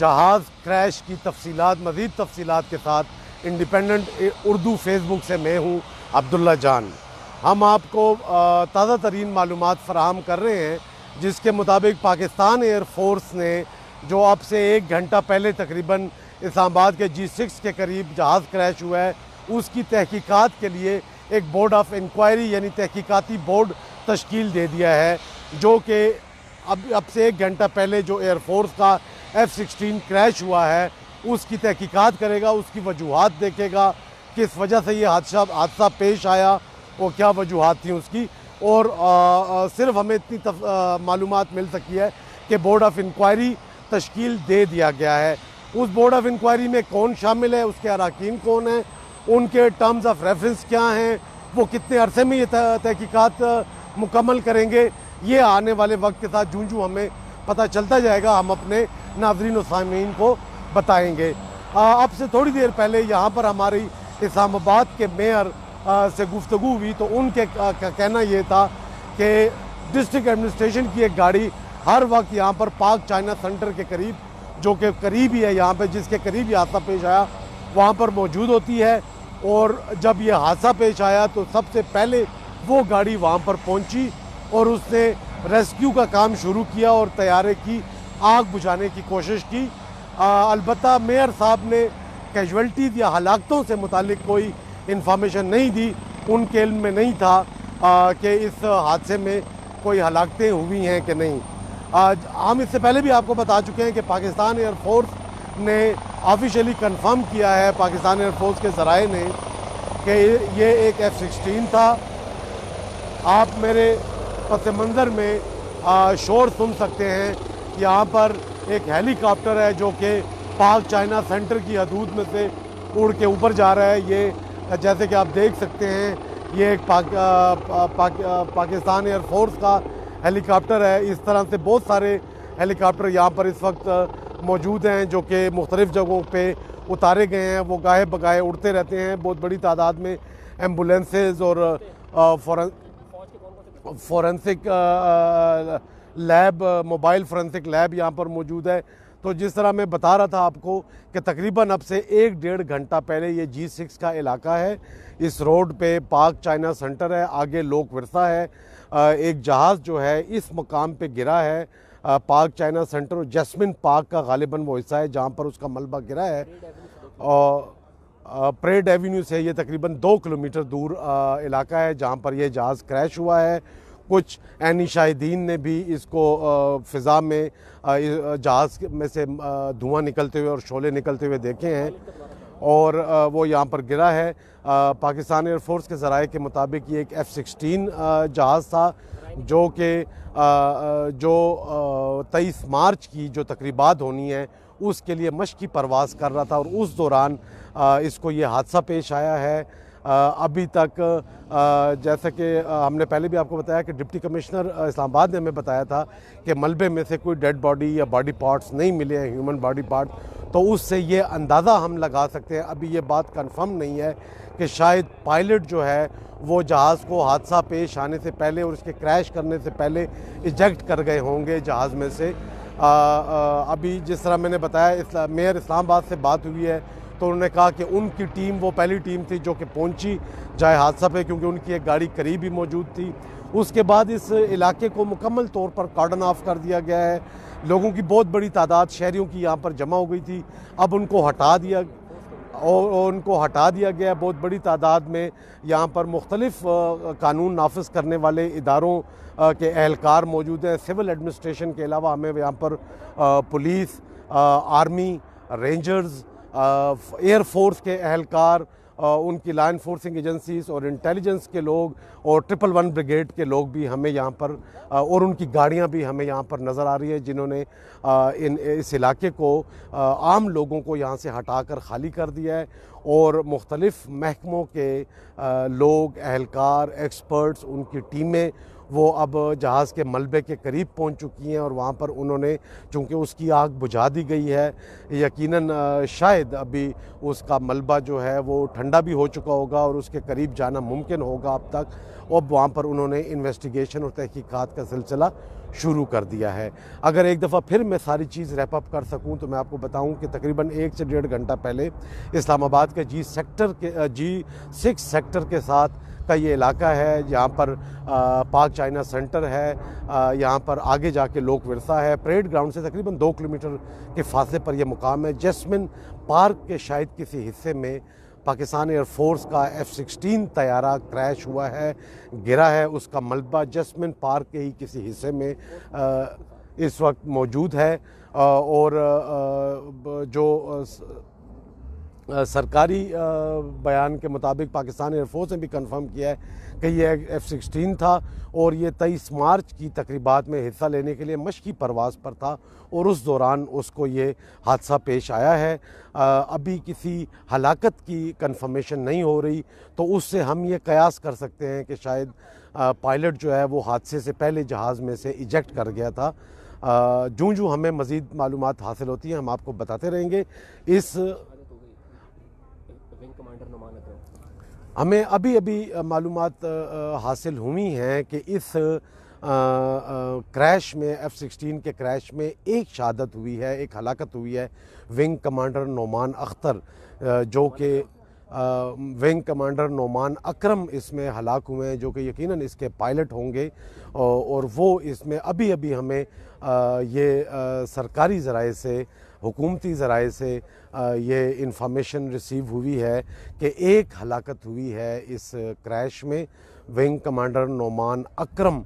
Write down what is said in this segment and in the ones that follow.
जहाज़ क्रैश की तफसीलात, मज़ीद तफसीलात के साथ इंडिपेंडेंट उर्दू फेसबुक से मैं हूँ अब्दुल्ला जान। हम आपको ताज़ा तरीन मालूमात फ़राहम कर रहे हैं, जिसके मुताबिक पाकिस्तान एयर फोर्स ने जो अब से 1 घंटा पहले तकरीबन इस्लामाबाद के G6 के करीब जहाज़ क्रैश हुआ है, उसकी तहकीकात के लिए एक बोर्ड ऑफ इंक्वायरी यानी तहकीकाती बोर्ड तश्कील दे दिया है, जो कि अब से 1 घंटा पहले जो एयरफोर्स का F-16 क्रैश हुआ है उसकी तहकीकात करेगा, उसकी वजूहात देखेगा, किस वजह से ये हादसा पेश आया और क्या वजूहात थी उसकी। और सिर्फ हमें इतनी मालूमात मिल सकी है कि बोर्ड ऑफ इंक्वायरी तश्कील दे दिया गया है। उस बोर्ड ऑफ इंक्वायरी में कौन शामिल है, उसके अरकान कौन हैं, उनके टर्म्स ऑफ रेफरेंस क्या हैं, वो कितने अरसे में ये तहकीकात मुकम्मल करेंगे, ये आने वाले वक्त के साथ जूं जूं हमें पता चलता जाएगा हम अपने नाज़रीन और सामीन को बताएंगे। अब से थोड़ी देर पहले यहाँ पर हमारी इस्लामाबाद के मेयर से गुफ्तगू हुई तो उनके कहना ये था कि डिस्ट्रिक्ट एडमिनिस्ट्रेशन की एक गाड़ी हर वक्त यहाँ पर पाक चाइना सेंटर के करीब, जो कि करीब ही है यहाँ पर, जिसके करीब ये हादसा पेश आया, वहाँ पर मौजूद होती है। और जब ये हादसा पेश आया तो सबसे पहले वो गाड़ी वहाँ पर पहुँची और उसने रेस्क्यू का काम शुरू किया और तैयारे की आग बुझाने की कोशिश की। अलबत्ता मेयर साहब ने कैजुअल्टीज़ या हलाकतों से मुतालिक कोई इंफॉर्मेशन नहीं दी, उनके इल्म में नहीं था कि इस हादसे में कोई हलाकतें हुई हैं कि नहीं। हम इससे पहले भी आपको बता चुके हैं कि पाकिस्तान एयरफोर्स ने ऑफिशियली कंफर्म किया है, पाकिस्तान एयरफोर्स के ज़राए ने, कि ये एक F-16 था। आप मेरे पस मंज़र में शोर सुन सकते हैं। यहाँ पर एक हेलीकॉप्टर है जो कि पाक चाइना सेंटर की हदूद में से उड़ के ऊपर जा रहा है। ये जैसे कि आप देख सकते हैं, ये एक पाकिस्तान एयरफोर्स का हेलीकॉप्टर है। इस तरह से बहुत सारे हेलीकॉप्टर यहाँ पर इस वक्त मौजूद हैं जो कि मुख्तलिफ़ जगहों पे उतारे गए हैं। वो गाहे बगाहे उड़ते रहते हैं। बहुत बड़ी तादाद में एम्बुलेंसेज और forensic lab, mobile forensic lab यहाँ पर मौजूद है। तो जिस तरह मैं बता रहा था आपको कि तकरीबन अब से 1-1.5 घंटा पहले ये G6 का इलाका है। इस रोड पे पाक चाइना सेंटर है, आगे लोक विरसा है। एक जहाज़ जो है इस मकाम पे गिरा है, पाक चाइना सेंटर और जैस्मिन पार्क का गालिबन वो हिस्सा है जहाँ पर उसका मलबा गिरा है। और परेड एवेन्यू से ये तकरीबन 2 किलोमीटर दूर इलाका है जहाँ पर यह जहाज़ क्रैश हुआ है। कुछ ऐनी शाहिदीन ने भी इसको फ़िज़ा में जहाज़ में से धुआं निकलते हुए और शोले निकलते हुए देखे हैं और वो यहाँ पर गिरा है। पाकिस्तान एयरफोर्स के ज़राए के मुताबिक ये एक F-16 जहाज़ था जो कि 23 मार्च की जो तकरीबात होनी है उसके लिए मशक़ी परवाज़ कर रहा था और उस दौरान इसको ये हादसा पेश आया है। अभी तक जैसे कि हमने पहले भी आपको बताया कि डिप्टी कमिश्नर इस्लामाबाद ने हमें बताया था कि मलबे में से कोई डेड बॉडी या बॉडी पार्ट्स नहीं मिले हैं, ह्यूमन बॉडी पार्ट, तो उससे ये अंदाज़ा हम लगा सकते हैं। अभी ये बात कंफर्म नहीं है कि शायद पायलट जो है वो जहाज़ को हादसा पेश आने से पहले और उसके क्रैश करने से पहले इजेक्ट कर गए होंगे जहाज़ में से। अभी जिस तरह मैंने बताया, मेयर इस्लामाबाद से बात हुई है तो उन्होंने कहा कि उनकी टीम वो पहली टीम थी जो कि पहुंची जाए हादसा पे, क्योंकि उनकी एक गाड़ी करीब ही मौजूद थी। उसके बाद इस इलाके को मुकम्मल तौर पर कार्डन ऑफ कर दिया गया है। लोगों की बहुत बड़ी तादाद शहरियों की यहाँ पर जमा हो गई थी, अब उनको हटा दिया गया है। बहुत बड़ी तादाद में यहाँ पर मुख्तलिफ कानून नाफिज करने वाले इदारों के एहलकार मौजूद हैं। सिविल एडमिनिस्ट्रेशन के अलावा हमें यहाँ पर पुलिस, आर्मी, रेंजर्स, एयरफोर्स के एहलकार, उनकी लॉ इन्फोर्सिंग एजेंसीज और इंटेलिजेंस के लोग और 111 ब्रिगेड के लोग भी हमें यहाँ पर और उनकी गाड़ियाँ भी हमें यहाँ पर नज़र आ रही है, जिन्होंने इस इलाके को आम लोगों को यहाँ से हटाकर खाली कर दिया है। और मुख्तलिफ़ महकमों के लोग, एहलकार, एक्सपर्ट्स, उनकी टीमें वो अब जहाज़ के मलबे के करीब पहुंच चुकी हैं और वहाँ पर उन्होंने, चूँकि उसकी आग बुझा दी गई है, यकीनन शायद अभी उसका मलबा जो है वो ठंडा भी हो चुका होगा और उसके करीब जाना मुमकिन होगा अब तक। अब वहाँ पर उन्होंने इन्वेस्टिगेशन और तहकीकात का सिलसिला शुरू कर दिया है। अगर एक दफ़ा फिर मैं सारी चीज़ रैप अप कर सकूं तो मैं आपको बताऊं कि तकरीबन 1 से 1.5 घंटा पहले इस्लामाबाद के G6 सेक्टर के साथ का ये इलाका है, यहाँ पर पाक चाइना सेंटर है, यहाँ पर आगे जाके लोक विरसा है। परेड ग्राउंड से तकरीबन 2 किलोमीटर के फासले पर यह मुकाम है। जैस्मिन पार्क के शायद किसी हिस्से में पाकिस्तान एयरफोर्स का F-16 तैयारा क्रैश हुआ है, गिरा है। उसका मलबा जैस्मिन पार्क के ही किसी हिस्से में इस वक्त मौजूद है। और जो सरकारी बयान के मुताबिक पाकिस्तान एयरफोर्स ने भी कंफर्म किया है कि ये F-16 था और ये 23 मार्च की तकरीबात में हिस्सा लेने के लिए मशकी परवाज़ पर था और उस दौरान उसको ये हादसा पेश आया है। अभी किसी हलाकत की कंफर्मेशन नहीं हो रही, तो उससे हम ये कयास कर सकते हैं कि शायद पायलट जो है वो हादसे से पहले जहाज़ में से इजेक्ट कर गया था। जूँ हमें मज़ीद मालूमात हासिल होती हैं हम आपको बताते रहेंगे। हमें अभी अभी मालूमात हासिल हुई हैं कि इस क्रैश में F-16 के क्रैश में एक शहादत हुई है, एक हलाकत हुई है। विंग कमांडर नोमान अख्तर जो कि विंग कमांडर नोमान अकरम इसमें हलाक हुए हैं, जो कि यकीनन इसके पायलट होंगे। और वो इसमें अभी अभी हमें ये सरकारी ज़राए से, हुकूमती ज़राए से ये इंफॉर्मेशन रिसीव हुई है कि एक हलाकत हुई है इस क्रैश में। विंग कमांडर नोमान अकरम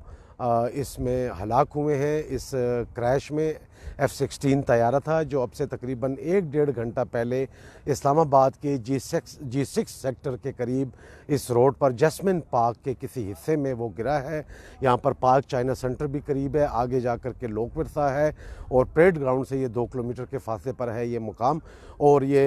इसमें हलाक हुए हैं। इस क्रैश में F-16 तैयारा था जो अब से तकरीबन 1-1.5 घंटा पहले इस्लामाबाद के G6 सेक्टर के करीब इस रोड पर जैस्मिन पार्क के किसी हिस्से में वो गिरा है। यहाँ पर पाक चाइना सेंटर भी करीब है, आगे जाकर के लोक विरसा है और परेड ग्राउंड से ये 2 किलोमीटर के फासले पर है ये मुकाम। और ये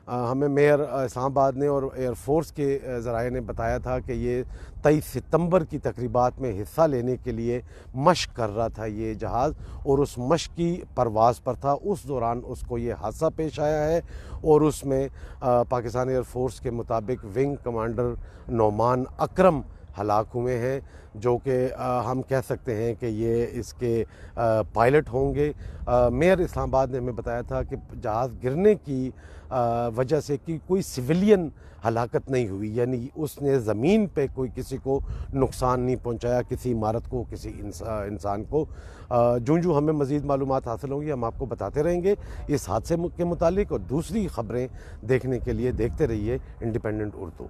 हमें मेयर इस्लामाबाद ने और एयरफोर्स के ज़राए ने बताया था कि ये 23 सितंबर की तकरीबात में हिस्सा लेने के लिए मशक कर रहा था ये जहाज़ और उस मशक की परवाज़ पर था। उस दौरान उसको ये हादसा पेश आया है और उसमें पाकिस्तान एयरफोर्स के मुताबिक विंग कमांडर नोमान अकरम हलाक हुए हैं, जो कि हम कह सकते हैं कि ये इसके पायलट होंगे। मेयर इस्लामाबाद ने हमें बताया था कि जहाज़ गिरने की वजह से कि कोई सिविलियन हलाकत नहीं हुई, यानी उसने ज़मीन पे कोई किसी को नुकसान नहीं पहुंचाया, किसी इमारत को, किसी इंसान को। जूँ हमें मज़ीद मालूमात हासिल होंगी हम आपको बताते रहेंगे इस हादसे के मुतालिक। और दूसरी ख़बरें देखने के लिए देखते रहिए इंडिपेंडेंट उर्दू।